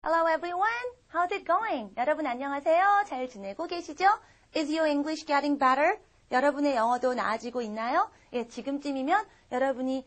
Hello everyone. How's it going? 여러분 안녕하세요. 잘 지내고 계시죠? Is your English getting better? 여러분의 영어도 나아지고 있나요? 예, 지금쯤이면 여러분이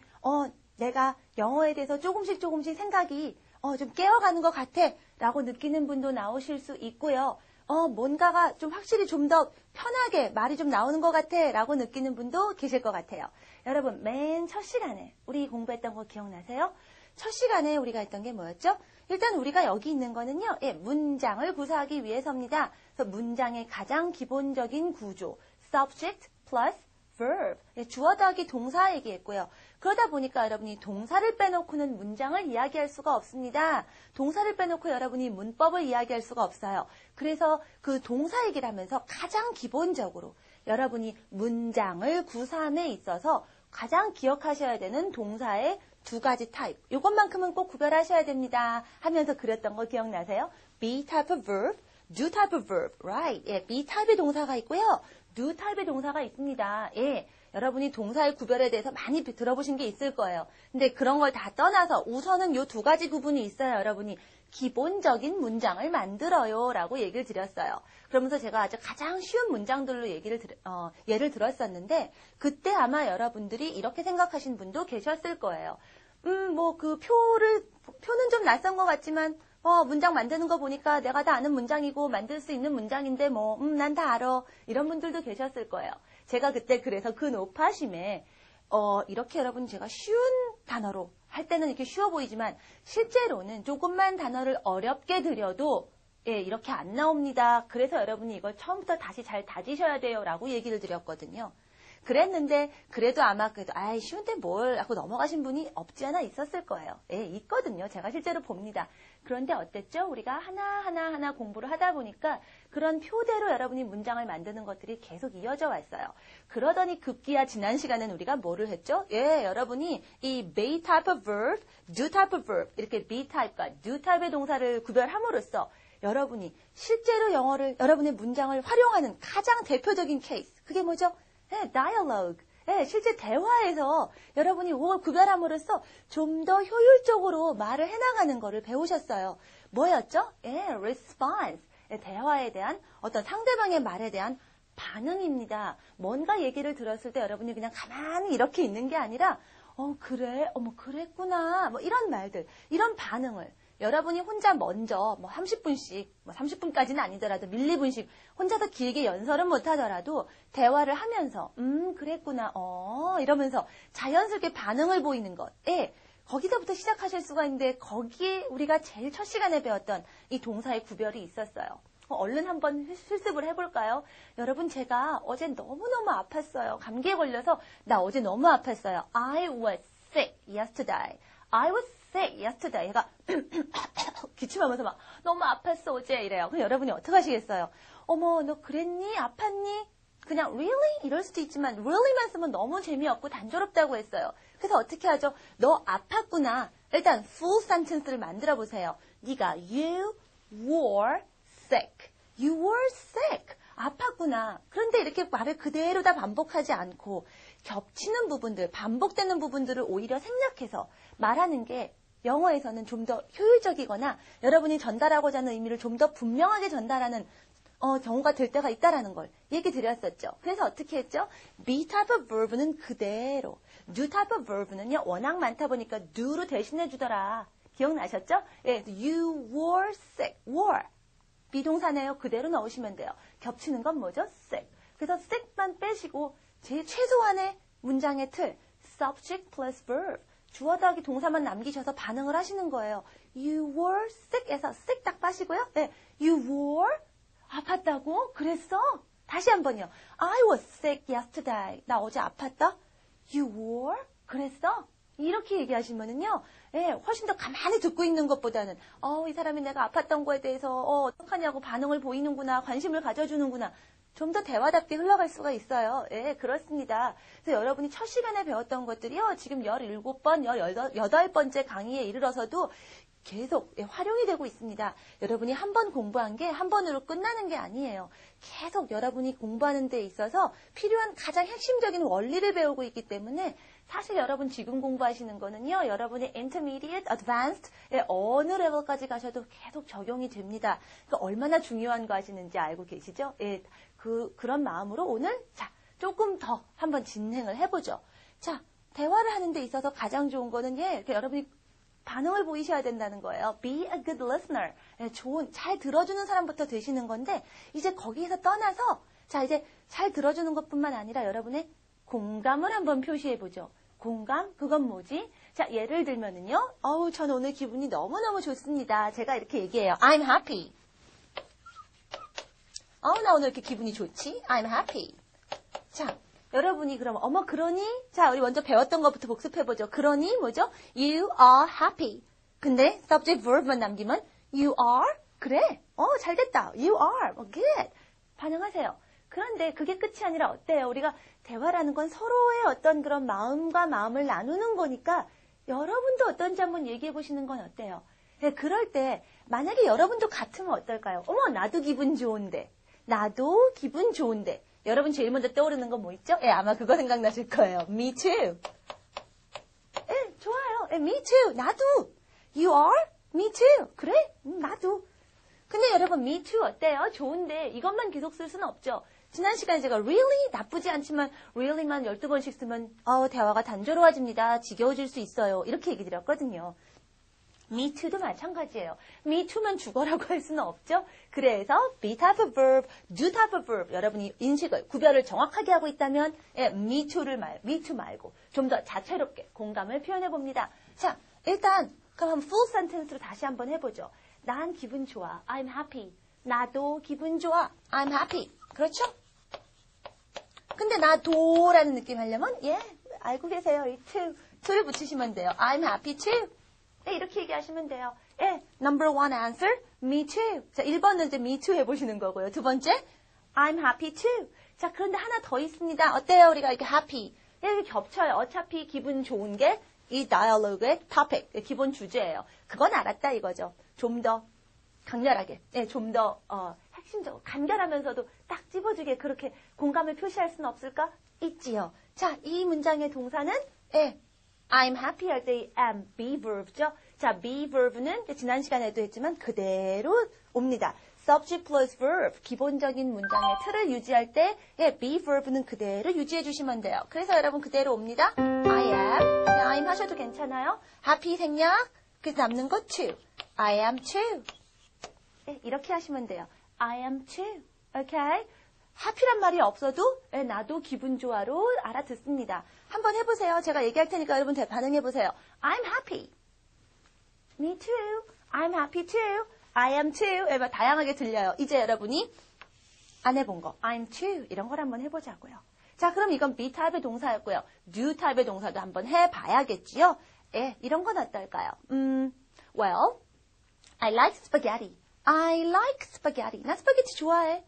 내가 영어에 대해서 조금씩 생각이 좀 깨어가는 것 같아 라고 느끼는 분도 나오실 수 있고요. 뭔가가 좀 확실히 좀 더 편하게 말이 좀 나오는 것 같아 라고 느끼는 분도 계실 것 같아요. 여러분 맨 첫 시간에 우리 공부했던 거 기억나세요? 첫 시간에 우리가 했던 게 뭐였죠? 일단 우리가 여기 있는 거는요. 문장을 구사하기 위해서입니다. 그래서 문장의 가장 기본적인 구조 subject plus verb 주어 더하기 동사 얘기했고요. 그러다 보니까 여러분이 동사를 빼놓고는 문장을 이야기할 수가 없습니다. 동사를 빼놓고 여러분이 문법을 이야기할 수가 없어요. 그래서 그 동사 얘기를 하면서 가장 기본적으로 여러분이 문장을 구사함에 있어서 가장 기억하셔야 되는 동사의 두 가지 타입. 이것만큼은 꼭 구별하셔야 됩니다. 하면서 그렸던 거 기억나세요? be type of verb, do type of verb, right? 예, be 타입의 동사가 있고요. do 타입의 동사가 있습니다. 예, 여러분이 동사의 구별에 대해서 많이 들어보신 게 있을 거예요. 근데 그런 걸 다 떠나서 우선은 이 두 가지 구분이 있어요. 여러분이 기본적인 문장을 만들어요 라고 얘기를 드렸어요. 그러면서 제가 아주 가장 쉬운 문장들로 예를 들었었는데 그때 아마 여러분들이 이렇게 생각하신 분도 계셨을 거예요. 표는 좀 낯선 것 같지만 문장 만드는 거 보니까 내가 다 아는 문장이고 만들 수 있는 문장인데 난 다 알아. 이런 분들도 계셨을 거예요. 제가 그때 그래서 그 노파심에 이렇게 여러분 제가 쉬운 단어로 할 때는 이렇게 쉬워 보이지만 실제로는 조금만 단어를 어렵게 드려도 이렇게 안 나옵니다. 그래서 여러분이 이걸 처음부터 다시 잘 다지셔야 돼요 라고 얘기를 드렸거든요. 그랬는데 그래도 아마 쉬운데 뭘 하고 넘어가신 분이 없지 않아 있었을 거예요. 예, 있거든요. 제가 실제로 봅니다. 그런데 어땠죠? 우리가 하나 공부를 하다 보니까 그런 표대로 여러분이 문장을 만드는 것들이 계속 이어져 왔어요. 그러더니 급기야 지난 시간엔 우리가 뭐를 했죠? 예, 여러분이 이 be type of verb, do type of verb 이렇게 be type과 do type의 동사를 구별함으로써 여러분이 실제로 여러분의 문장을 활용하는 가장 대표적인 케이스. 그게 뭐죠? dialogue. 실제 대화에서 여러분이 이걸 구별함으로써 좀 더 효율적으로 말을 해나가는 것을 배우셨어요. 뭐였죠? response. 대화에 대한 어떤 상대방의 말에 대한 반응입니다. 뭔가 얘기를 들었을 때 여러분이 그냥 가만히 이렇게 있는 게 아니라 그래? 그랬구나. 이런 말들, 이런 반응을 여러분이 혼자 먼저 30분씩, 30분까지는 아니더라도 밀리분씩 혼자서 길게 연설은 못하더라도 대화를 하면서 그랬구나, 이러면서 자연스럽게 반응을 보이는 것. 거기서부터 시작하실 수가 있는데 거기에 우리가 제일 첫 시간에 배웠던 이 동사의 구별이 있었어요. 얼른 한번 실습을 해볼까요? 여러분 제가 어제 너무너무 아팠어요. 감기에 걸려서 나 어제 너무 아팠어요. I was sick yesterday. I was sick yesterday. 얘가 기침하면서 막 너무 아팠어 어제 이래요. 그럼 여러분이 어떻게 하시겠어요? 어머 너 그랬니? 아팠니? 그냥 really? 이럴 수도 있지만 really만 쓰면 너무 재미없고 단조롭다고 했어요. 그래서 어떻게 하죠? 너 아팠구나. 일단 full sentence를 만들어 보세요. 네가 you were sick. You were sick. 아팠구나. 그런데 이렇게 말을 그대로 다 반복하지 않고 겹치는 부분들, 반복되는 부분들을 오히려 생략해서 말하는 게 영어에서는 좀 더 효율적이거나 여러분이 전달하고자 하는 의미를 좀 더 분명하게 전달하는 경우가 될 때가 있다라는 걸 얘기 드렸었죠. 그래서 어떻게 했죠? be type of verb는 그대로, do type of verb는요 워낙 많다 보니까 do로 대신해 주더라. 기억나셨죠? 예, you were sick, were 비동사네요. 그대로 넣으시면 돼요. 겹치는 건 뭐죠? sick. 그래서 sick만 빼시고 최소한의 문장의 틀, subject plus verb. 주어 더하기 동사만 남기셔서 반응을 하시는 거예요. You were sick에서 sick 딱 빠시고요. 네, you were 아팠다고? 그랬어? 다시 한번요. I was sick yesterday. 나 어제 아팠다? You were? 그랬어? 이렇게 얘기하시면은요, 훨씬 더 가만히 듣고 있는 것보다는, 이 사람이 내가 아팠던 거에 대해서, 어떡하냐고 반응을 보이는구나, 관심을 가져주는구나. 좀 더 대화답게 흘러갈 수가 있어요. 그렇습니다. 그래서 여러분이 첫 시간에 배웠던 것들이요, 지금 17번, 18번째 강의에 이르러서도 계속 활용이 되고 있습니다. 여러분이 한 번 공부한 게 한 번으로 끝나는 게 아니에요. 계속 여러분이 공부하는 데 있어서 필요한 가장 핵심적인 원리를 배우고 있기 때문에 사실 여러분 지금 공부하시는 거는요, 여러분의 intermediate, advanced의 어느 레벨까지 가셔도 계속 적용이 됩니다. 그러니까 얼마나 중요한 거 하시는지 알고 계시죠? 예, 그런 마음으로 오늘, 자, 조금 더 한번 진행을 해보죠. 자, 대화를 하는 데 있어서 가장 좋은 거는, 예, 이렇게 여러분이 반응을 보이셔야 된다는 거예요. Be a good listener. 예, 잘 들어주는 사람부터 되시는 건데, 이제 거기에서 떠나서, 자, 이제 잘 들어주는 것뿐만 아니라 여러분의 공감을 한번 표시해보죠. 공감? 그건 뭐지? 자, 예를 들면은요. 전 오늘 기분이 너무너무 좋습니다. 제가 이렇게 얘기해요. I'm happy. 나 오늘 이렇게 기분이 좋지? I'm happy. 자, 여러분이 그럼 그러니? 자, 우리 먼저 배웠던 것부터 복습해보죠. 그러니 뭐죠? You are happy. 근데 subject verb만 남기면 you are? 그래. 잘됐다. You are. good. 반응하세요. 그런데 그게 끝이 아니라 어때요? 우리가 대화라는 건 서로의 어떤 그런 마음과 마음을 나누는 거니까 여러분도 어떤지 한번 얘기해 보시는 건 어때요? 네, 그럴 때 만약에 여러분도 같으면 어떨까요? 나도 기분 좋은데. 나도 기분 좋은데. 여러분 제일 먼저 떠오르는 건 뭐 있죠? 예, 아마 그거 생각나실 거예요. Me too. 예, 좋아요. 예, me too. 나도. You are? Me too. 그래? 나도. 근데 여러분 me too 어때요? 좋은데 이것만 계속 쓸 수는 없죠. 지난 시간에 제가 really 나쁘지 않지만 really만 12번씩 쓰면 대화가 단조로워집니다. 지겨워질 수 있어요. 이렇게 얘기 드렸거든요. me too도 마찬가지예요. me too만 죽어라고 할 수는 없죠. 그래서 be type of verb, do type of verb 여러분이 인식을 구별을 정확하게 하고 있다면 me too 말고 좀 더 자체롭게 공감을 표현해 봅니다. 자, 일단 그럼 full sentence로 다시 한번 해보죠. 난 기분 좋아. I'm happy. 나도 기분 좋아. I'm happy. 그렇죠? 근데 나도라는 느낌 하려면 알고 계세요. 이 to를 붙이시면 돼요. I'm happy too. 이렇게 얘기하시면 돼요. number one answer, me too. 자, 1번은 이제 me too 해보시는 거고요. 두 번째, I'm happy too. 자, 그런데 하나 더 있습니다. 어때요? 우리가 이렇게 happy. 이렇게 겹쳐요. 어차피 기분 좋은 게 이 다이얼로그의 topic, 기본 주제예요. 그건 알았다 이거죠. 좀 더 강렬하게, 좀 더 핵심적으로 간결하면서도 딱 집어주게 그렇게 공감을 표시할 수는 없을까? 있지요. 자, 이 문장의 동사는 I'm happy 할 때 am, be verb죠. 자, be verb는 지난 시간에도 했지만 그대로 옵니다. subject plus verb, 기본적인 문장의 틀을 유지할 때 be verb는 그대로 유지해 주시면 돼요. 그래서 여러분 그대로 옵니다. I am, I'm 하셔도 괜찮아요. happy 생략, 그래서 남는 거 too. I am too. 이렇게 하시면 돼요. I am too. Okay? happy란 말이 없어도 나도 기분 좋아로 알아듣습니다. 한번 해보세요. 제가 얘기할 테니까 여러분 반응해보세요. I'm happy. Me too. I'm happy too. I am too. 다양하게 들려요. 이제 여러분이 안 해본 거. I'm too. 이런 걸 한번 해보자고요. 자, 그럼 이건 be 타입의 동사였고요. do 타입의 동사도 한번 해봐야겠지요. 이런 건 어떨까요? Well, I like spaghetti. I like spaghetti. 나 스파게티 좋아해.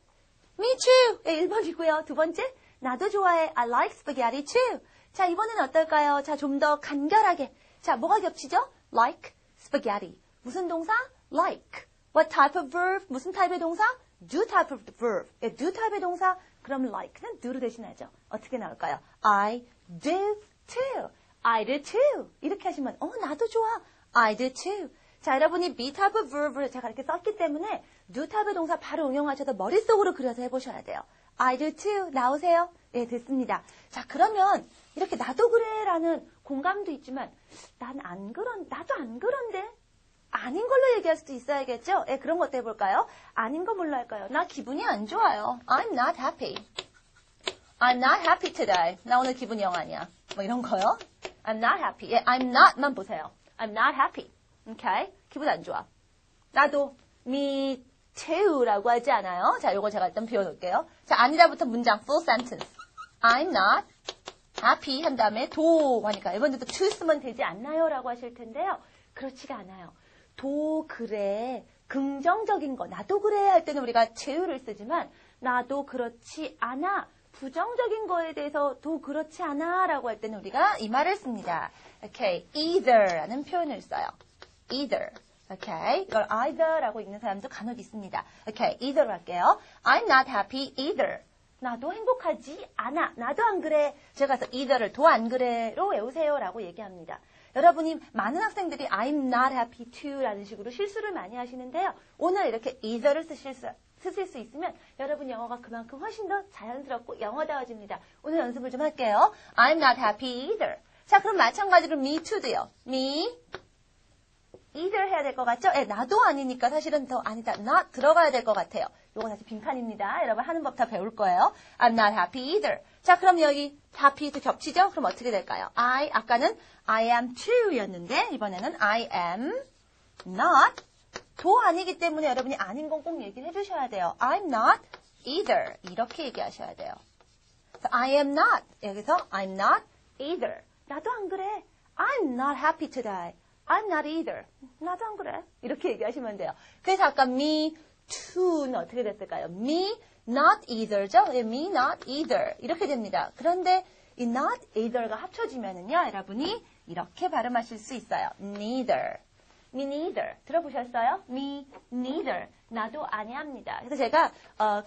Me too. 1번이고요. 두 번째, 나도 좋아해. I like spaghetti too. 자, 이번에는 어떨까요? 자, 좀 더 간결하게. 자, 뭐가 겹치죠? Like spaghetti. 무슨 동사? Like. What type of verb? 무슨 타입의 동사? Do type of verb. do 타입의 동사? 그럼 like는 do로 대신하죠. 어떻게 나올까요? I do too. I do too. 이렇게 하시면 나도 좋아. I do too. 자, 여러분이 be type of verb을 제가 이렇게 썼기 때문에 do 타입의 동사 바로 응용하셔서 머릿속으로 그려서 해보셔야 돼요. I do too. 나오세요? 됐습니다. 자, 그러면 이렇게 나도 그래라는 공감도 있지만 나도 안 그런데? 아닌 걸로 얘기할 수도 있어야겠죠? 그런 것도 해볼까요? 아닌 거 뭘로 할까요? 나 기분이 안 좋아요. I'm not happy. I'm not happy today. 나 오늘 기분이 영 아니야. 뭐 이런 거요. I'm not happy. I'm not만 보세요. I'm not happy. Okay? 기분 안 좋아. 나도 me too라고 하지 않아요. 자, 요거 제가 일단 비워놓을게요. 자, 아니다부터 문장 full sentence. I'm not happy 한 다음에 도 하니까 이번에도 to 쓰면 되지 않나요? 라고 하실 텐데요. 그렇지가 않아요. 도 그래 긍정적인 거 나도 그래 할 때는 우리가 to를 쓰지만 나도 그렇지 않아 부정적인 거에 대해서 도 그렇지 않아 라고 할 때는 우리가 이 말을 씁니다. Okay, either라는 표현을 써요. either. Okay, 이걸 either라고 읽는 사람도 간혹 있습니다. Okay, either로 할게요. I'm not happy either. 나도 행복하지 않아. 나도 안 그래. 제가 그래서 either를 도 안 그래로 외우세요 라고 얘기합니다. 여러분이 많은 학생들이 I'm not happy to 라는 식으로 실수를 많이 하시는데요. 오늘 이렇게 either를 쓰실 수 있으면 여러분 영어가 그만큼 훨씬 더 자연스럽고 영어다워집니다. 오늘 연습을 좀 할게요. I'm not happy either. 자, 그럼 마찬가지로 me too도요. me either 해야 될 것 같죠? 네, 나도 아니니까 사실은 더 아니다. not 들어가야 될 것 같아요. 요거 다시 빈칸입니다. 여러분 하는 법 다 배울 거예요. I'm not happy either. 자, 그럼 여기 happy to 겹치죠? 그럼 어떻게 될까요? 아까는 I am too 였는데 이번에는 I am not. 도 아니기 때문에 여러분이 아닌 건 꼭 얘기를 해주셔야 돼요. I'm not either. 이렇게 얘기하셔야 돼요. I am not. 여기서 I'm not either. 나도 안 그래. I'm not happy today. I'm not either. 나도 안 그래. 이렇게 얘기하시면 돼요. 그래서 아까 me too는 어떻게 됐을까요? me not either죠? me not either. 이렇게 됩니다. 그런데 이 not either가 합쳐지면은요, 여러분이 이렇게 발음하실 수 있어요. neither. me neither. 들어보셨어요? me neither. 나도 아니합니다. 그래서 제가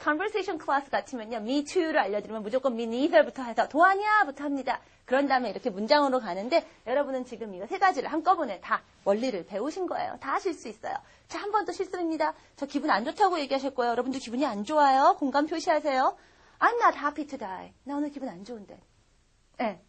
conversation class 같으면요, me too를 알려드리면 무조건 me neither부터 해서 도 아니야부터 합니다. 그런 다음에 이렇게 문장으로 가는데 여러분은 지금 이거 세 가지를 한꺼번에 다 원리를 배우신 거예요. 다 하실 수 있어요. 자, 한 번 더 실수입니다. 저 기분 안 좋다고 얘기하실 거예요. 여러분도 기분이 안 좋아요. 공감 표시하세요. I'm not happy today. 나 오늘 기분 안 좋은데. 네.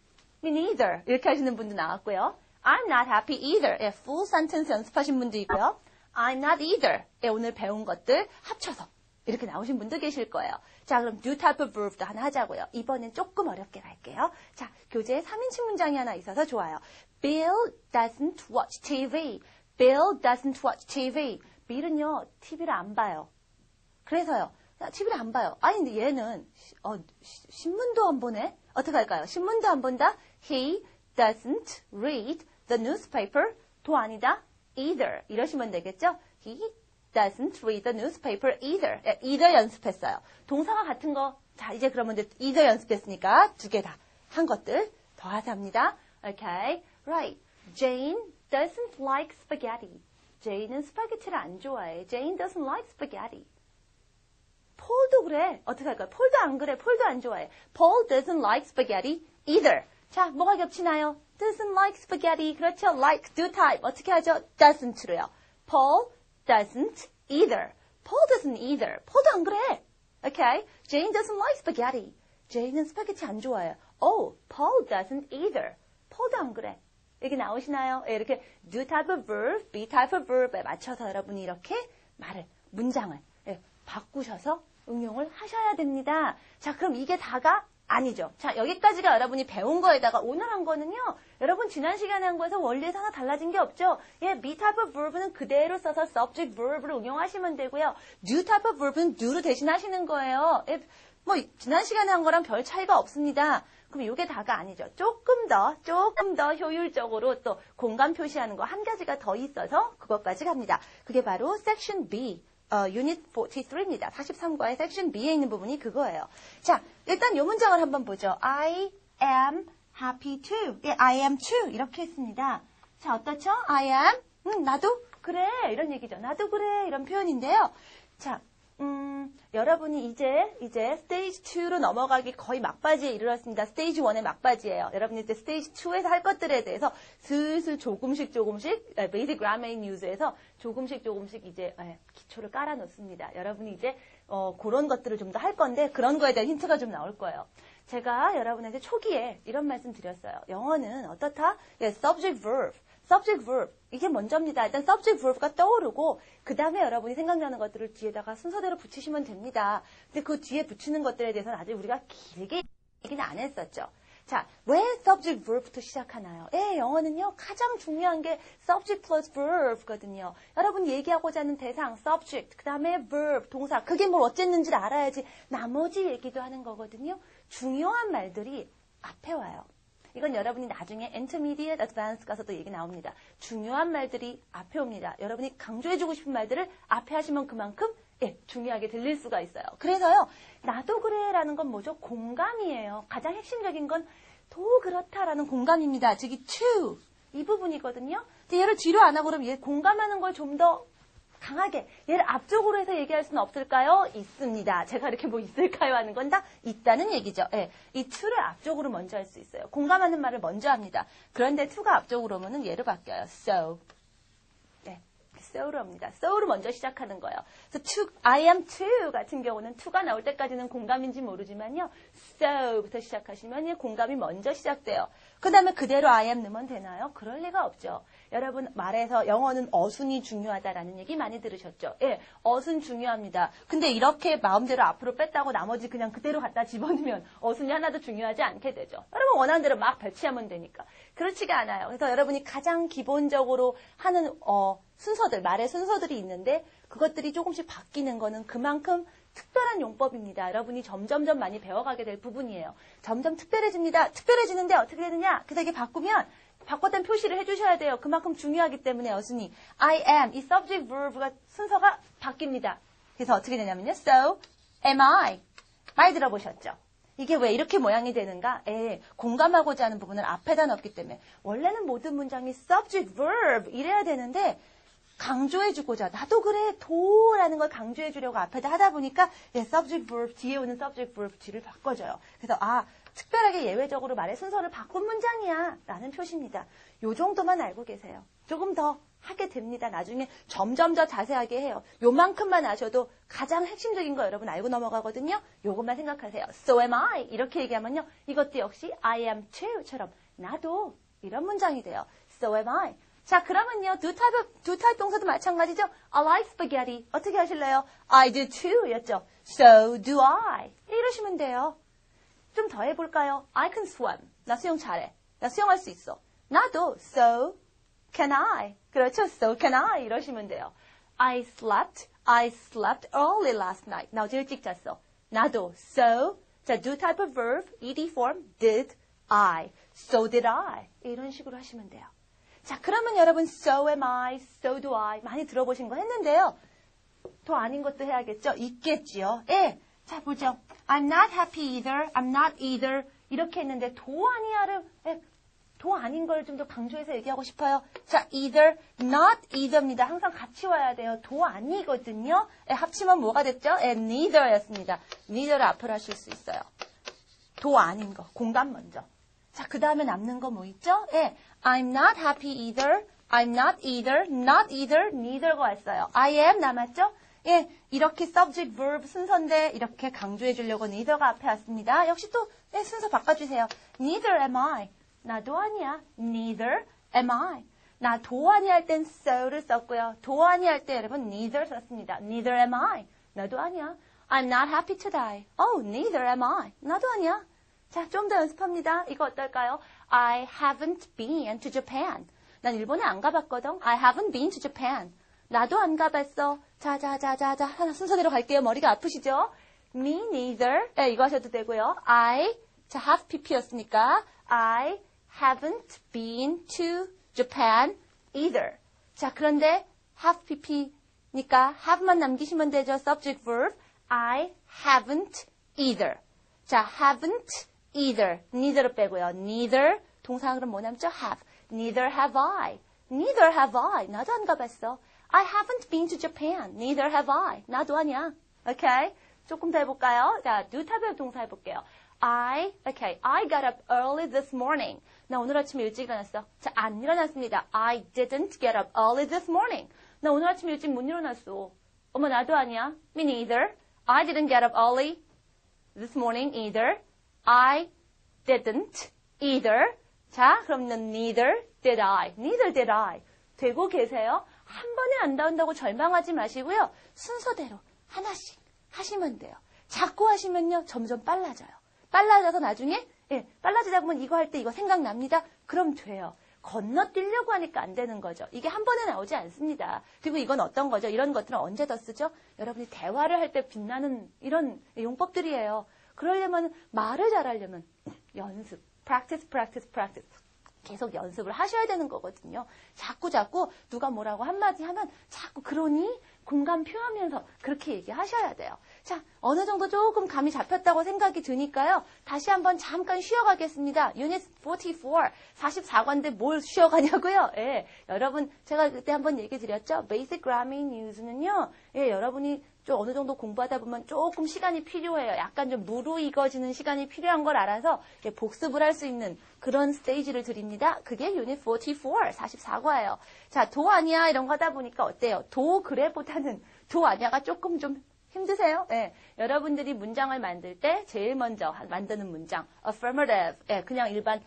me neither. 이렇게 하시는 분도 나왔고요. I'm not happy either. 예, full sentence 연습하신 분도 있고요. I'm not either. 예, 오늘 배운 것들 합쳐서 이렇게 나오신 분도 계실 거예요. 자, 그럼 do type of verb도 하나 하자고요. 이번엔 조금 어렵게 갈게요. 자, 교재에 3인칭 문장이 하나 있어서 좋아요. Bill doesn't watch TV. Bill doesn't watch TV. Bill은요, TV를 안 봐요. 그래서요, TV를 안 봐요. 아니, 근데 얘는 신문도 안 보네? 어떻게 할까요? 신문도 안 본다? He doesn't read the newspaper. 도 아니다? Either. 이러시면 되겠죠? He doesn't read the newspaper either. either 연습했어요. 동사가 같은 거. 자, 이제 그러면 이제 either 연습했으니까 두 개 다 한 것들 더하자 합니다. Okay. Right. Jane doesn't like spaghetti. Jane은 스파게티를 안 좋아해. Jane doesn't like spaghetti. 폴도 그래. 어떻게 할까요? 폴도 안 그래. 폴도 안 좋아해. Paul doesn't like spaghetti either. 자, 뭐가 겹치나요? doesn't like spaghetti. 그렇죠. like, do type. 어떻게 하죠? doesn't로요. Paul doesn't either. Paul doesn't either. Paul도 안 그래. Okay? Jane doesn't like spaghetti. Jane은 스파게티 안 좋아해요. Oh, Paul doesn't either. Paul도 안 그래. 여기 나오시나요? 이렇게 do type of verb, be type of verb에 맞춰서 여러분이 이렇게 문장을 바꾸셔서 응용을 하셔야 됩니다. 자, 그럼 이게 다가 아니죠. 자, 여기까지가 여러분이 배운 거에다가 오늘 한 거는요, 여러분 지난 시간에 한 거에서 원리에서 하나 달라진 게 없죠. 예, be type of verb는 그대로 써서 subject verb를 응용하시면 되고요. do type of verb는 do로 대신하시는 거예요. 예, 뭐 지난 시간에 한 거랑 별 차이가 없습니다. 그럼 이게 다가 아니죠. 조금 더 효율적으로 또 공간 표시하는 거 한 가지가 더 있어서 그것까지 갑니다. 그게 바로 section B. 유닛 43입니다. 43과의 section B에 있는 부분이 그거예요. 자, 일단 이 문장을 한번 보죠. I am happy too. 예, I am too. 이렇게 했습니다. 자, 어떻죠? I am, 나도 그래. 이런 얘기죠. 나도 그래. 이런 표현인데요. 자, 여러분이 이제 스테이지 2로 넘어가기 거의 막바지에 이르렀습니다. 스테이지 1의 막바지예요. 여러분이 이제 스테이지 2에서 할 것들에 대해서 슬슬 조금씩 베이직 그라메인 뉴스에서 조금씩 이제 기초를 깔아놓습니다. 여러분이 이제 그런 것들을 좀 더 할 건데 그런 거에 대한 힌트가 좀 나올 거예요. 제가 여러분한테 초기에 이런 말씀 드렸어요. 영어는 어떻다? 예, subject verb. 이게 먼저입니다. 일단 subject verb가 떠오르고 그 다음에 여러분이 생각나는 것들을 뒤에다가 순서대로 붙이시면 됩니다. 근데 그 뒤에 붙이는 것들에 대해서는 아직 우리가 길게 얘기는 안 했었죠. 자, 왜 subject verb부터 시작하나요? 영어는요, 가장 중요한 게 subject plus verb거든요. 여러분 얘기하고자 하는 대상, subject, 그 다음에 verb, 동사, 그게 뭘 어쨌는지를 알아야지 나머지 얘기도 하는 거거든요. 중요한 말들이 앞에 와요. 이건 여러분이 나중에 intermediate, advanced 가서도 얘기 나옵니다. 중요한 말들이 앞에 옵니다. 여러분이 강조해주고 싶은 말들을 앞에 하시면 그만큼 중요하게 들릴 수가 있어요. 그래서요, 나도 그래라는 건 뭐죠? 공감이에요. 가장 핵심적인 건 도 그렇다라는 공감입니다. 즉, 이 to 이 부분이거든요. 근데 얘를 뒤로 안 하고 그럼 얘 공감하는 걸 좀 더 강하게 얘를 앞쪽으로 해서 얘기할 수는 없을까요? 있습니다. 제가 이렇게 뭐 있을까요? 하는 건 다 있다는 얘기죠. 예, 이 to를 앞쪽으로 먼저 할 수 있어요. 공감하는 말을 먼저 합니다. 그런데 to가 앞쪽으로 오면은 얘로 바뀌어요. So. 네, so로 합니다. so로 먼저 시작하는 거예요. 그래서 I am too 같은 경우는 to가 나올 때까지는 공감인지 모르지만요. so부터 시작하시면 공감이 먼저 시작돼요. 그 다음에 그대로 I am 넣으면 되나요? 그럴 리가 없죠. 여러분 말에서 영어는 어순이 중요하다라는 얘기 많이 들으셨죠? 예, 어순 중요합니다. 근데 이렇게 마음대로 앞으로 뺐다고 나머지 그냥 그대로 갖다 집어넣으면 어순이 하나도 중요하지 않게 되죠. 여러분 원하는 대로 막 배치하면 되니까. 그렇지가 않아요. 그래서 여러분이 가장 기본적으로 하는 순서들, 말의 순서들이 있는데 그것들이 조금씩 바뀌는 거는 그만큼 특별한 용법입니다. 여러분이 점점점 많이 배워가게 될 부분이에요. 점점 특별해집니다. 특별해지는데 어떻게 되느냐? 그래서 이게 바꿨던 표시를 해주셔야 돼요. 그만큼 중요하기 때문에 어순이 I am, 이 subject verb가 순서가 바뀝니다. 그래서 어떻게 되냐면요. So am I. 많이 들어보셨죠? 이게 왜 이렇게 모양이 되는가? 공감하고자 하는 부분을 앞에다 넣었기 때문에 원래는 모든 문장이 subject verb 이래야 되는데 강조해주고자 나도 그래 도라는 걸 강조해주려고 앞에다 하다 보니까 subject verb 뒤에 오는 subject verb 뒤를 바꿔줘요. 그래서 특별하게 예외적으로 말의 순서를 바꾼 문장이야 라는 표시입니다. 요 정도만 알고 계세요. 조금 더 하게 됩니다. 나중에 점점 더 자세하게 해요. 요만큼만 아셔도 가장 핵심적인 거 여러분 알고 넘어가거든요. 요것만 생각하세요. So am I 이렇게 얘기하면요. 이것도 역시 I am too처럼 나도 이런 문장이 돼요. So am I. 자, 그러면요. do type 동사도 마찬가지죠. I like spaghetti. 어떻게 하실래요? I do too 였죠. So do I. 이러시면 돼요. 좀 더 해볼까요? I can swim. 나 수영 잘해. 나 수영할 수 있어. 나도. So can I. 그렇죠. So can I. 이러시면 돼요. I slept early last night. 나 어제 일찍 잤어. 나도. So. 자, do type of verb, ed form, did I. So did I. 이런 식으로 하시면 돼요. 자, 그러면 여러분 so am I, so do I 많이 들어보신 거 했는데요. 더 아닌 것도 해야겠죠? 있겠지요. 예. 자, 보죠. I'm not happy either, I'm not either 이렇게 했는데 도 아니야를 도 아닌 걸 좀 더 강조해서 얘기하고 싶어요. 자, either, not either입니다. 항상 같이 와야 돼요. 도 아니거든요. 합치면 뭐가 됐죠? neither였습니다. neither를 앞으로 하실 수 있어요. 도 아닌 거, 공감 먼저. 자, 그 다음에 남는 거 뭐 있죠? I'm not happy either, I'm not either, not either, neither가 왔어요. I am 남았죠? 이렇게 subject, verb 순서인데 이렇게 강조해 주려고 neither가 앞에 왔습니다. 역시 또 순서 바꿔주세요. Neither am I. 나도 아니야. Neither am I. 나 도 아니 할 땐 so를 썼고요. 도 아니 할 때 여러분 neither 썼습니다. Neither am I. 나도 아니야. I'm not happy to die. Oh, neither am I. 나도 아니야. 자, 좀 더 연습합니다. 이거 어떨까요? I haven't been to Japan. 난 일본에 안 가봤거든. I haven't been to Japan. 나도 안 가봤어. 자, 하나 순서대로 갈게요. 머리가 아프시죠? Me neither. 이거 하셔도 되고요. 자, have pp였으니까 I haven't been to Japan either. 자, 그런데 have pp니까 have만 남기시면 되죠. subject verb. I haven't either. 자, haven't either. neither를 빼고요. neither. 동사 그럼 뭐 남죠? have. neither have I. neither have I. 나도 안 가봤어. I haven't been to Japan. neither have I. 나도 아니야. 오케이? 조금 더 해볼까요? 자, do type 동사 해볼게요. I got up early this morning. 나 오늘 아침에 일찍 일어났어. 자, 안 일어났습니다. I didn't get up early this morning. 나 오늘 아침에 일찍 못 일어났어. 어머, 나도 아니야. Me neither. I didn't get up early this morning either. I didn't either. 자, 그럼 neither did I. neither did I. 되고 계세요? 한 번에 안 나온다고 절망하지 마시고요. 순서대로 하나씩 하시면 돼요. 자꾸 하시면요. 점점 빨라져요. 빨라져서 나중에 빨라지다 보면 이거 할 때 이거 생각납니다. 그럼 돼요. 건너뛰려고 하니까 안 되는 거죠. 이게 한 번에 나오지 않습니다. 그리고 이건 어떤 거죠? 이런 것들은 언제 더 쓰죠? 여러분이 대화를 할 때 빛나는 이런 용법들이에요. 그러려면 말을 잘하려면 연습, practice. 계속 연습을 하셔야 되는 거거든요. 자꾸 누가 뭐라고 한마디 하면 자꾸 그러니? 공감 표하면서 그렇게 얘기하셔야 돼요. 자, 어느 정도 조금 감이 잡혔다고 생각이 드니까요. 다시 한번 잠깐 쉬어가겠습니다. 유닛 44, 44과인데 뭘 쉬어가냐고요? 예, 여러분 제가 그때 한번 얘기 드렸죠. Basic Grammar News는요. 예, 여러분이 좀 어느 정도 공부하다 보면 조금 시간이 필요해요. 약간 좀 무르익어지는 시간이 필요한 걸 알아서 복습을 할 수 있는 그런 스테이지를 드립니다. 그게 유닛 44, 44과예요. 자, 도 아니야 이런 거 하다 보니까 어때요? 도 그래보다는 도 아니야가 조금 좀 힘드세요? 예, 여러분들이 문장을 만들 때 제일 먼저 만드는 문장 affirmative, 예, 그냥 일반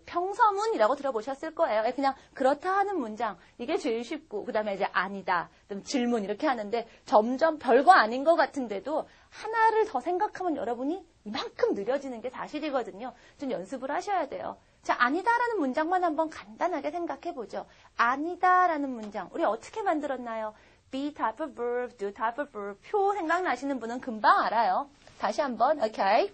평서문이라고 들어보셨을 거예요. 예, 그냥 그렇다 하는 문장 이게 제일 쉽고 그 다음에 이제 아니다, 그다음 질문 이렇게 하는데 점점 별거 아닌 것 같은데도 하나를 더 생각하면 여러분이 이만큼 느려지는 게 사실이거든요. 좀 연습을 하셔야 돼요. 자, 아니다라는 문장만 한번 간단하게 생각해 보죠. 아니다라는 문장 우리 어떻게 만들었나요? be type of verb, do type of verb. 표 생각나시는 분은 금방 알아요. 다시 한번, 오케이.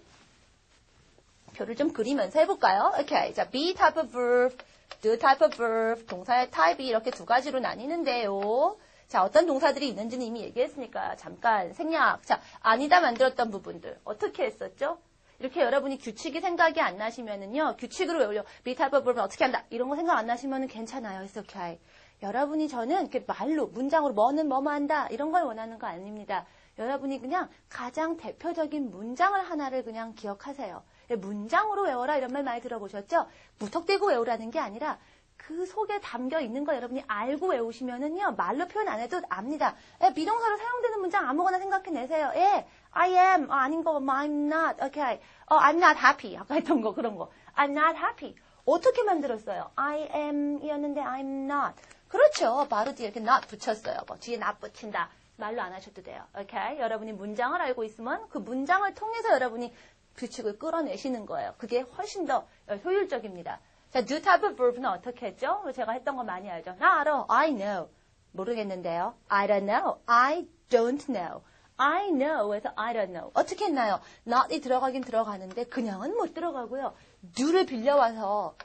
표를 좀 그리면서 해볼까요? 오케이. 자, be type of verb, do type of verb. 동사의 타입이 이렇게 두 가지로 나뉘는데요. 자, 어떤 동사들이 있는지는 이미 얘기했으니까 잠깐 생략. 자, 아니다 만들었던 부분들. 어떻게 했었죠? 이렇게 여러분이 규칙이 생각이 안 나시면은요, 규칙으로 외우려. be type of verb는 어떻게 한다. 이런 거 생각 안 나시면은 괜찮아요. It's okay. 여러분이 저는 이렇게 말로, 문장으로 뭐는 뭐뭐 한다. 이런 걸 원하는 거 아닙니다. 여러분이 그냥 가장 대표적인 문장을 하나를 그냥 기억하세요. 문장으로 외워라 이런 말 많이 들어보셨죠? 무턱대고 외우라는 게 아니라 그 속에 담겨 있는 거 여러분이 알고 외우시면은요, 말로 표현 안 해도 압니다. 비동사로 사용되는 문장 아무거나 생각해내세요. 예, I am, 아닌 거, I'm not, okay. I'm not happy. 아까 했던 거, 그런 거. I'm not happy. 어떻게 만들었어요? I am 이었는데 I'm not. 그렇죠. 바로 뒤에 이렇게 not 붙였어요. 뭐 뒤에 not 붙인다. 말로 안 하셔도 돼요. 오케이? 여러분이 문장을 알고 있으면 그 문장을 통해서 여러분이 규칙을 끌어내시는 거예요. 그게 훨씬 더 효율적입니다. 자, do type of verb는 어떻게 했죠? 제가 했던 거 많이 알죠? 나 알아. I know. 모르겠는데요. I don't know. I don't know. I know에서 I don't know. 어떻게 했나요? not이 들어가긴 들어가는데 그냥은 못 들어가고요. do를 빌려와서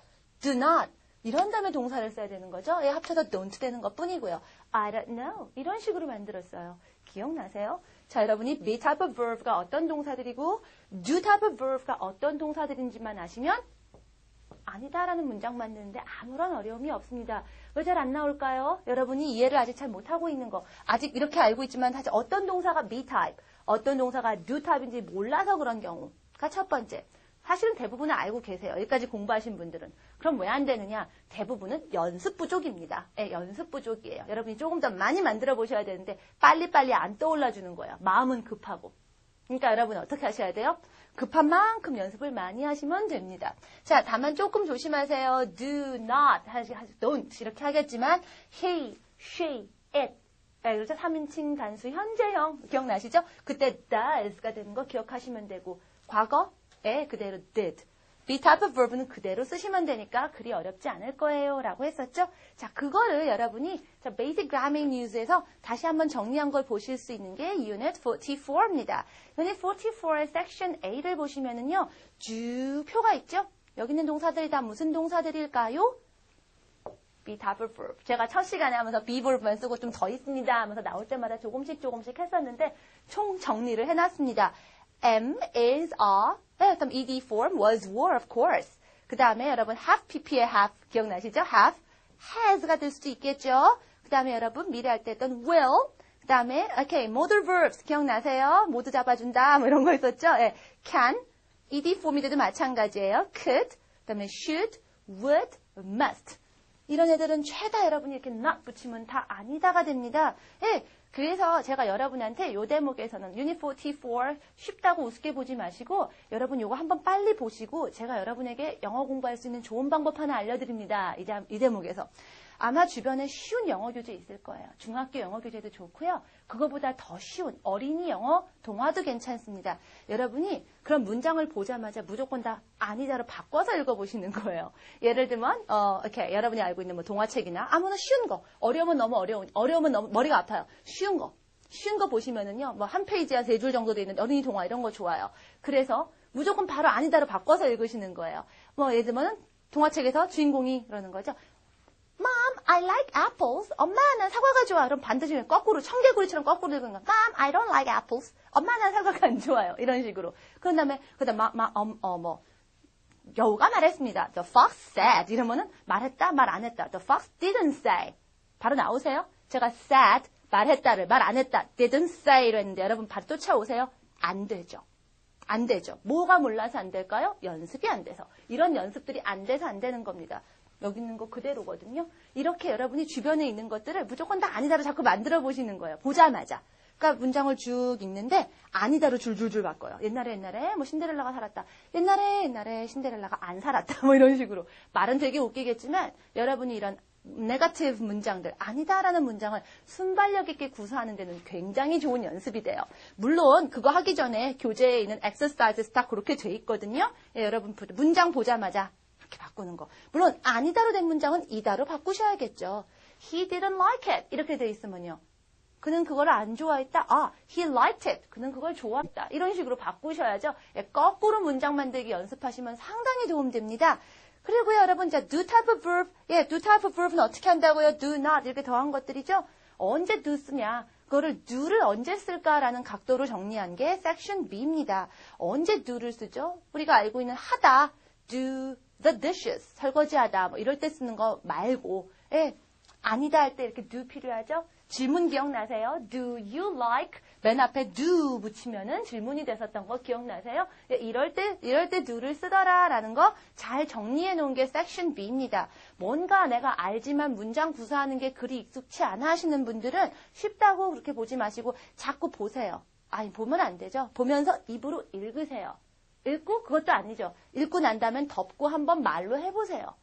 do not. 이런 다음에 동사를 써야 되는 거죠. 예, 합쳐서 don't 되는 것 뿐이고요. I don't know. 이런 식으로 만들었어요. 기억나세요? 자, 여러분이 be type of verb가 어떤 동사들이고 do type of verb가 어떤 동사들인지만 아시면 아니다라는 문장 만드는데 아무런 어려움이 없습니다. 왜 잘 안 나올까요? 여러분이 이해를 아직 잘 못하고 있는 거. 아직 이렇게 알고 있지만 사실 어떤 동사가 be type, 어떤 동사가 do type인지 몰라서 그런 경우가 첫 번째. 사실은 대부분은 알고 계세요. 여기까지 공부하신 분들은. 그럼 왜 안 되느냐? 대부분은 연습 부족입니다. 예, 연습 부족이에요. 여러분이 조금 더 많이 만들어 보셔야 되는데 빨리빨리 안 떠올라 주는 거예요. 마음은 급하고. 그러니까 여러분 어떻게 하셔야 돼요? 급한 만큼 연습을 많이 하시면 됩니다. 자, 다만 조금 조심하세요. do not, don't 이렇게 하겠지만 he, she, it. 그렇죠? 3인칭 단수 현재형 기억나시죠? 그때 does가 되는 거 기억하시면 되고 과거에 그대로 did. be type of verb는 그대로 쓰시면 되니까 그리 어렵지 않을 거예요 라고 했었죠. 자, 그거를 여러분이 자, Basic Grammar News에서 다시 한번 정리한 걸 보실 수 있는 게 Unit 44입니다. Unit 44의 Section A를 보시면은요, 쭉 표가 있죠? 여기 있는 동사들이 다 무슨 동사들일까요? be type of verb. 제가 첫 시간에 하면서 be verb만 쓰고 좀 더 있습니다 하면서 나올 때마다 조금씩 했었는데 총 정리를 해놨습니다. am, is, are, 그다음 ed form, was, were, of course. 그 다음에 여러분 have, pp의 have 기억나시죠? have, has가 될 수도 있겠죠? 그 다음에 여러분 미래 할 때 했던 will, 그 다음에 okay, modal verbs 기억나세요? 모두 잡아준다 뭐 이런 거 있었죠? 예, can, ed form이 돼도 마찬가지예요. could, 그 다음에 should, would, must. 이런 애들은 죄다 여러분이 이렇게 not 붙이면 다 아니다가 됩니다. 예, 그래서 제가 여러분한테 이 대목에서는 Unit 44 쉽다고 우습게 보지 마시고 여러분 이거 한번 빨리 보시고 제가 여러분에게 영어 공부할 수 있는 좋은 방법 하나 알려드립니다. 이 대목에서. 아마 주변에 쉬운 영어 교재 있을 거예요. 중학교 영어 교재도 좋고요. 그거보다 더 쉬운 어린이 영어 동화도 괜찮습니다. 여러분이 그런 문장을 보자마자 무조건 다 아니다로 바꿔서 읽어보시는 거예요. 예를 들면 이렇게 여러분이 알고 있는 뭐 동화책이나 아무나 쉬운 거, 어려우면 너무 어려우면 너무 머리가 아파요. 쉬운 거 보시면은요, 뭐 한 페이지에 3줄 정도 돼 있는 어린이 동화 이런 거 좋아요. 그래서 무조건 바로 아니다로 바꿔서 읽으시는 거예요. 뭐 예를 들면 동화책에서 주인공이 그러는 거죠. Mom, I like apples. 엄마, 난 사과가 좋아. 그럼 반드시 거꾸로, 청개구리처럼 거꾸로 읽는 거. Mom, I don't like apples. 엄마, 난 사과가 안 좋아요. 이런 식으로. 그런 다음에, 여우가 말했습니다. The fox said. 이러면은 말했다, 말 안 했다. The fox didn't say. 바로 나오세요. 제가 said, 말했다를 말 안 했다. didn't say로 했는데 여러분 바로 쫓아오세요. 안 되죠. 안 되죠. 뭐가 몰라서 안 될까요? 연습이 안 돼서. 이런 연습들이 안 돼서 안 되는 겁니다. 여기 있는 거 그대로거든요. 이렇게 여러분이 주변에 있는 것들을 무조건 다 아니다로 자꾸 만들어 보시는 거예요. 보자마자. 그러니까 문장을 쭉 읽는데 아니다로 줄줄줄 바꿔요. 옛날에 뭐 신데렐라가 살았다. 옛날에 신데렐라가 안 살았다. 뭐 이런 식으로. 말은 되게 웃기겠지만 여러분이 이런 네거티브 문장들, 아니다라는 문장을 순발력 있게 구사하는 데는 굉장히 좋은 연습이 돼요. 물론 그거 하기 전에 교재에 있는 exercises 다 그렇게 돼 있거든요. 예, 여러분 문장 보자마자 이렇게 바꾸는 거. 물론 아니다로 된 문장은 이다로 바꾸셔야겠죠. He didn't like it 이렇게 돼 있으면요. 그는 그걸 안 좋아했다. 아, he liked it. 그는 그걸 좋아했다. 이런 식으로 바꾸셔야죠. 예, 거꾸로 문장 만들기 연습하시면 상당히 도움됩니다. 그리고요, 여러분, 자, do type of verb. 예, do type of verb는 어떻게 한다고요? do not. 이렇게 더한 것들이죠? 언제 do 쓰냐? 그거를 do를 언제 쓸까라는 각도로 정리한 게 section B입니다. 언제 do를 쓰죠? 우리가 알고 있는 하다, do the dishes. 설거지하다. 뭐 이럴 때 쓰는 거 말고, 예, 아니다 할 때 이렇게 do 필요하죠? 질문 기억나세요? Do you like? 맨 앞에 do 붙이면은 질문이 됐었던 거 기억나세요? 이럴 때 do를 쓰더라라는 거 잘 정리해 놓은 게 section B입니다. 뭔가 내가 알지만 문장 구사하는 게 그리 익숙치 않아 하시는 분들은 쉽다고 그렇게 보지 마시고 자꾸 보세요. 아니, 보면 안 되죠. 보면서 입으로 읽으세요. 읽고 그것도 아니죠. 읽고 난 다음에 덮고 한번 말로 해보세요.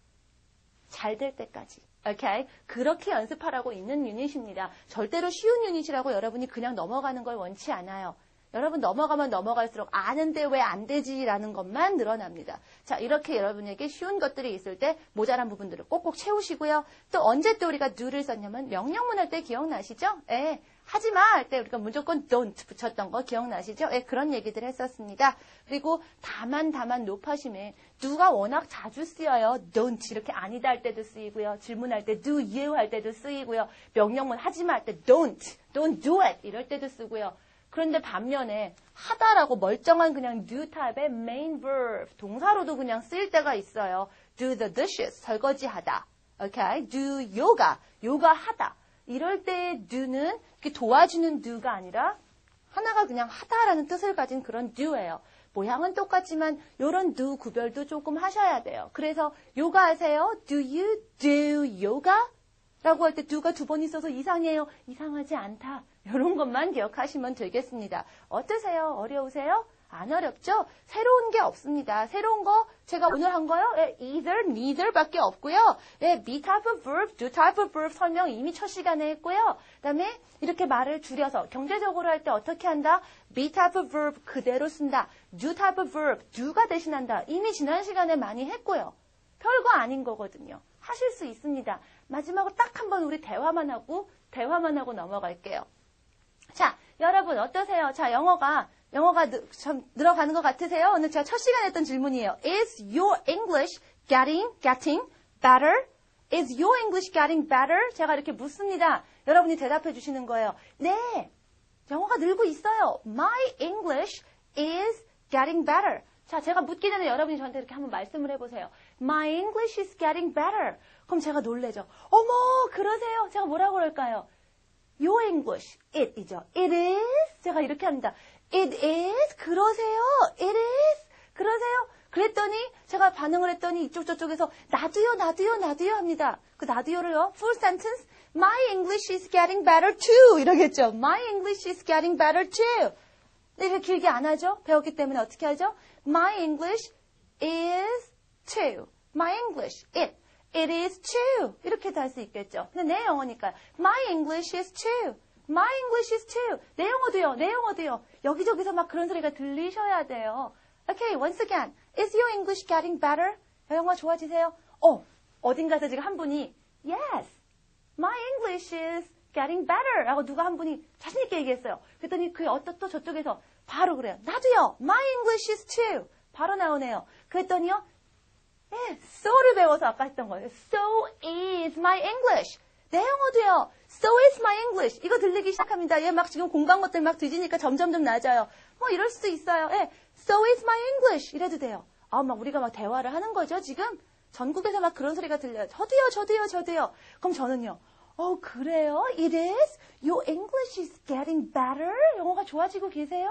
잘 될 때까지. 오케이? 그렇게 연습하라고 있는 유닛입니다. 절대로 쉬운 유닛이라고 여러분이 그냥 넘어가는 걸 원치 않아요. 여러분 넘어가면 넘어갈수록 아는데 왜 안 되지라는 것만 늘어납니다. 자, 이렇게 여러분에게 쉬운 것들이 있을 때 모자란 부분들을 꼭꼭 채우시고요. 또 언제 또 우리가 do를 썼냐면 명령문 할 때 기억나시죠? 예. 하지 마 할 때 우리가 무조건 don't 붙였던 거 기억나시죠? 예, 그런 얘기들 했었습니다. 그리고 다만 높아심에 do가 워낙 자주 쓰여요. don't 이렇게 아니다 할 때도 쓰이고요. 질문할 때 do you 할 때도 쓰이고요. 명령문 하지 마 할 때 don't do it 이럴 때도 쓰고요. 그런데 반면에 하다라고 멀쩡한 그냥 do 타입의 main verb 동사로도 그냥 쓰일 때가 있어요. do the dishes 설거지하다. 오케이? do yoga 하다. 이럴 때 do는 이렇게 도와주는 do가 아니라 하나가 그냥 하다라는 뜻을 가진 그런 do예요. 모양은 똑같지만 이런 do 구별도 조금 하셔야 돼요. 그래서 요가 하세요? Do you do yoga? 라고 할 때 do가 두 번 있어서 이상해요. 이상하지 않다. 이런 것만 기억하시면 되겠습니다. 어떠세요? 어려우세요? 안 어렵죠? 새로운 게 없습니다. 새로운 거 제가 오늘 한 거요? 예, either, neither 밖에 없고요. 예, be type of verb, do type of verb 설명 이미 첫 시간에 했고요. 그다음에 이렇게 말을 줄여서 경제적으로 할 때 어떻게 한다? be type of verb 그대로 쓴다. do type of verb, do가 대신한다. 이미 지난 시간에 많이 했고요. 별거 아닌 거거든요. 하실 수 있습니다. 마지막으로 딱 한 번 우리 대화만 하고 넘어갈게요. 자, 여러분 어떠세요? 자, 영어가 좀 늘어가는 것 같으세요? 오늘 제가 첫 시간에 했던 질문이에요. Is your English getting better? Is your English getting better? 제가 이렇게 묻습니다. 여러분이 대답해 주시는 거예요. 네, 영어가 늘고 있어요. My English is getting better. 자, 제가 묻기 전에 여러분이 저한테 이렇게 한번 말씀을 해보세요. My English is getting better. 그럼 제가 놀래죠. 어머, 그러세요? 제가 뭐라고 그럴까요? Your English, it이죠. It is. 제가 이렇게 합니다. It is. 그러세요? It is. 그러세요? 그랬더니 제가 반응을 했더니 이쪽 저쪽에서 나도요 합니다. 그 나도요를요. Full sentence. My English is getting better too. 이러겠죠. My English is getting better too. 이렇게 길게 안 하죠? 배웠기 때문에 어떻게 하죠? My English is too. My English, it is too. 이렇게도 할 수 있겠죠. 근데 내 영어니까 My English is too. My English is too. 내 영어도요. 여기저기서 막 그런 소리가 들리셔야 돼요. Okay, once again. Is your English getting better? 영어 좋아지세요? 어딘가서 지금 한 분이 Yes, my English is getting better. 라고 누가 한 분이 자신 있게 얘기했어요. 그랬더니 그 또 저쪽에서 바로 그래요. 나도요. My English is too. 바로 나오네요. 그랬더니요. 예, so를 배워서 아까 했던 거예요. So is my English. 내 영어도요. So is my English. 이거 들리기 시작합니다. 얘 막 지금 공부한 것들 막 뒤지니까 점점점 낮아요. 뭐 이럴 수도 있어요. 예, So is my English. 이래도 돼요. 아, 막 우리가 막 대화를 하는 거죠, 지금? 전국에서 막 그런 소리가 들려요. 저도요. 그럼 저는요. 그래요? It is? Your English is getting better? 영어가 좋아지고 계세요?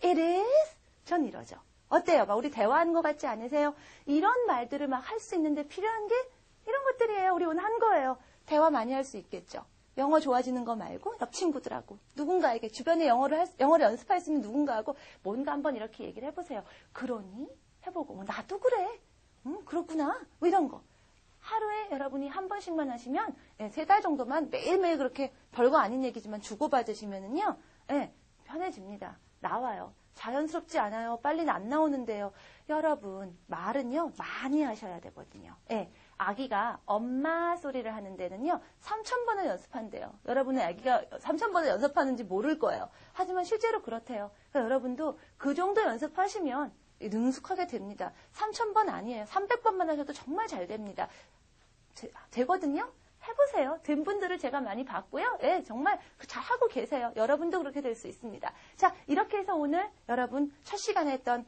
It is? 전 이러죠. 어때요? 막 우리 대화하는 것 같지 않으세요? 이런 말들을 막 할 수 있는데 필요한 게 이런 것들이에요. 우리 오늘 한 거예요. 대화 많이 할 수 있겠죠. 영어 좋아지는 거 말고 옆 친구들하고 누군가에게 주변에 영어를 연습할 수 있는 누군가하고 뭔가 한번 이렇게 얘기를 해보세요. 그러니? 해보고 나도 그래. 그렇구나. 뭐 이런 거. 하루에 여러분이 한 번씩만 하시면 3달 정도만 매일매일 그렇게 별거 아닌 얘기지만 주고받으시면은요. 편해집니다. 나와요. 자연스럽지 않아요. 빨리 안 나오는데요. 여러분 말은요. 많이 하셔야 되거든요. 아기가 엄마 소리를 하는 데는요. 3,000번을 연습한대요. 여러분의 아기가 3,000번을 연습하는지 모를 거예요. 하지만 실제로 그렇대요. 그러니까 여러분도 그 정도 연습하시면 능숙하게 됩니다. 3,000번 아니에요. 300번만 하셔도 정말 잘 됩니다. 되거든요. 해보세요. 된 분들을 제가 많이 봤고요. 정말 잘하고 계세요. 여러분도 그렇게 될 수 있습니다. 자, 이렇게 해서 오늘 여러분 첫 시간에 했던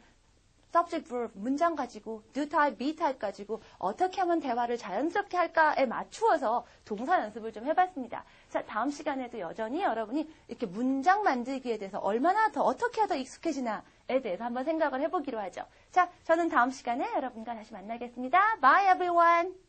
subject, verb, 문장 가지고 do type, be type 가지고 어떻게 하면 대화를 자연스럽게 할까에 맞추어서 동사 연습을 좀 해봤습니다. 자, 다음 시간에도 여전히 여러분이 이렇게 문장 만들기에 대해서 얼마나 더 어떻게 하다 익숙해지나에 대해서 한번 생각을 해보기로 하죠. 자, 저는 다음 시간에 여러분과 다시 만나겠습니다. Bye everyone!